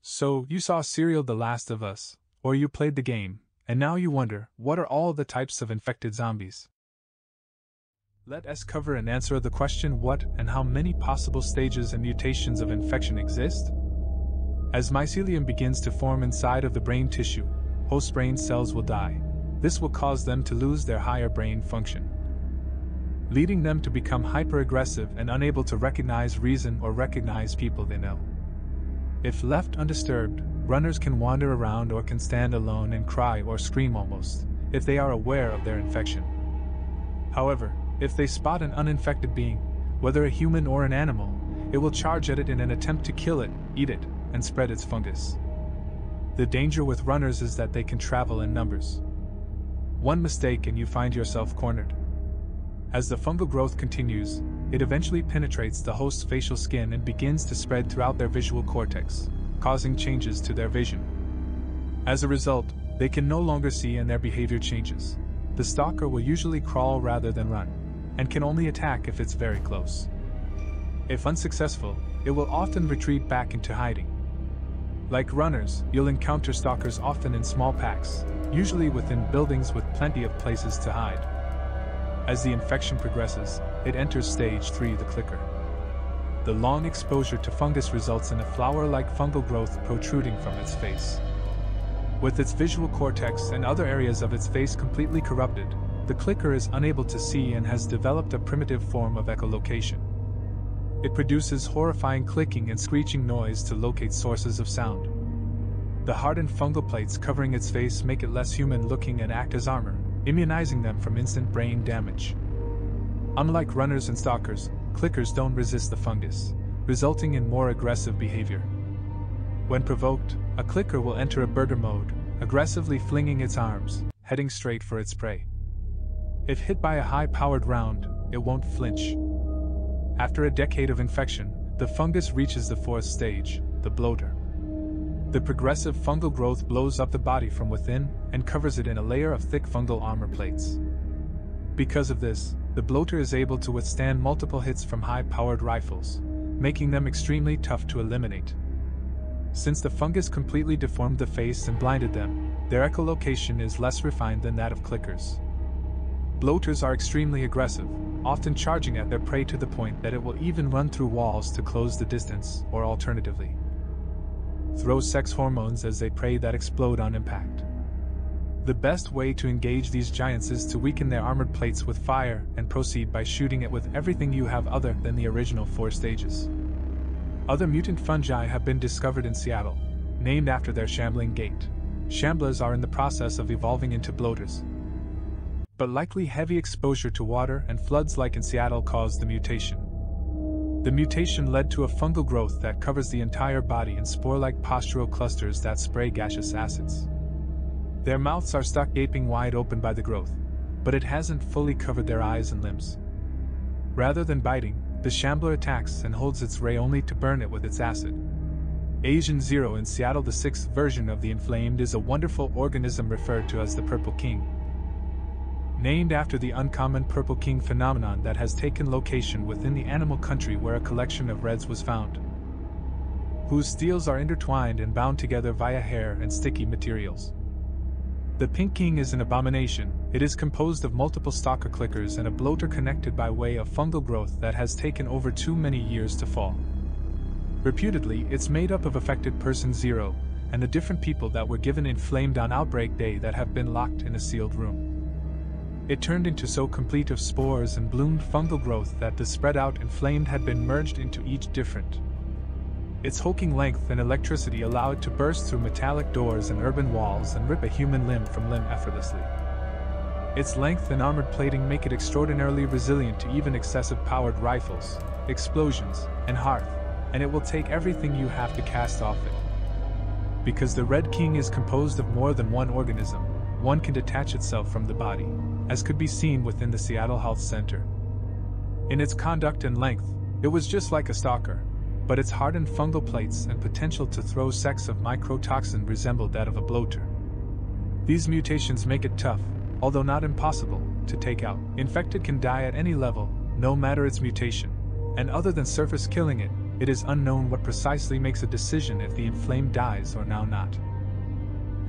So, you saw serial The Last of Us, or you played the game, and now you wonder, what are all the types of infected zombies? Let us cover and answer the question what and how many possible stages and mutations of infection exist. As mycelium begins to form inside of the brain tissue, host brain cells will die. This will cause them to lose their higher brain function, leading them to become hyper-aggressive and unable to recognize reason or recognize people they know. If left undisturbed, runners can wander around or can stand alone and cry or scream almost, if they are aware of their infection. However, if they spot an uninfected being, whether a human or an animal, it will charge at it in an attempt to kill it, eat it, and spread its fungus. The danger with runners is that they can travel in numbers. One mistake and you find yourself cornered. As the fungal growth continues, it eventually penetrates the host's facial skin and begins to spread throughout their visual cortex, causing changes to their vision. As a result, they can no longer see and their behavior changes. The stalker will usually crawl rather than run, and can only attack if it's very close. If unsuccessful, it will often retreat back into hiding. Like runners, you'll encounter stalkers often in small packs, usually within buildings with plenty of places to hide. As the infection progresses, it enters stage 3, the clicker. The long exposure to fungus results in a flower-like fungal growth protruding from its face. With its visual cortex and other areas of its face completely corrupted, the clicker is unable to see and has developed a primitive form of echolocation. It produces horrifying clicking and screeching noise to locate sources of sound. The hardened fungal plates covering its face make it less human-looking and act as armor, immunizing them from instant brain damage. Unlike runners and stalkers, clickers don't resist the fungus, resulting in more aggressive behavior. When provoked, a clicker will enter a burger mode, aggressively flinging its arms, heading straight for its prey. If hit by a high-powered round, it won't flinch. After a decade of infection, the fungus reaches the 4th stage, the bloater. The progressive fungal growth blows up the body from within and covers it in a layer of thick fungal armor plates. Because of this, the bloater is able to withstand multiple hits from high-powered rifles, making them extremely tough to eliminate. Since the fungus completely deformed the face and blinded them, their echolocation is less refined than that of clickers. Bloaters are extremely aggressive, often charging at their prey to the point that it will even run through walls to close the distance, or alternatively, throw sex hormones as they prey that explode on impact. The best way to engage these giants is to weaken their armored plates with fire and proceed by shooting it with everything you have other than the original 4 stages. Other mutant fungi have been discovered in Seattle, named after their shambling gait. Shamblers are in the process of evolving into bloaters. But likely heavy exposure to water and floods like in Seattle caused the mutation. The mutation led to a fungal growth that covers the entire body in spore-like postural clusters that spray gaseous acids. Their mouths are stuck gaping wide open by the growth, but it hasn't fully covered their eyes and limbs. Rather than biting, the shambler attacks and holds its ray only to burn it with its acid. Asian Zero in Seattle, the 6th version of the inflamed, is a wonderful organism referred to as the Purple King, named after the uncommon Purple King phenomenon that has taken location within the animal country where a collection of reds was found, whose steels are intertwined and bound together via hair and sticky materials. The Pink King is an abomination. It is composed of multiple stalker clickers and a bloater connected by way of fungal growth that has taken over too many years to fall. Reputedly, it's made up of affected person 0 and the different people that were given inflamed on outbreak day that have been locked in a sealed room. It turned into so complete of spores and bloomed fungal growth that the spread out inflamed had been merged into each different. Its hulking length and electricity allow it to burst through metallic doors and urban walls and rip a human limb from limb effortlessly. Its length and armored plating make it extraordinarily resilient to even excessive powered rifles, explosions, and hearth, and it will take everything you have to cast off it. Because the Red King is composed of more than one organism, one can detach itself from the body, as could be seen within the Seattle Health Center. In its conduct and length, it was just like a stalker, but its hardened fungal plates and potential to throw sects of microtoxin resembled that of a bloater. These mutations make it tough, although not impossible, to take out. Infected can die at any level, no matter its mutation, and other than surface killing it, It is unknown what precisely makes a decision if the inflamed dies or now not.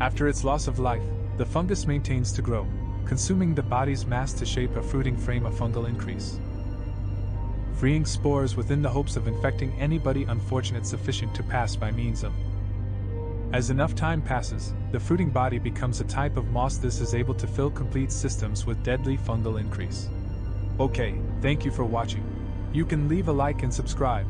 After its loss of life, the fungus maintains to grow, consuming the body's mass to shape a fruiting frame of fungal increase, freeing spores within the hopes of infecting anybody unfortunate sufficient to pass by means of. As enough time passes, the fruiting body becomes a type of moss. This is able to fill complete systems with deadly fungal increase. Okay, thank you for watching. You can leave a like and subscribe.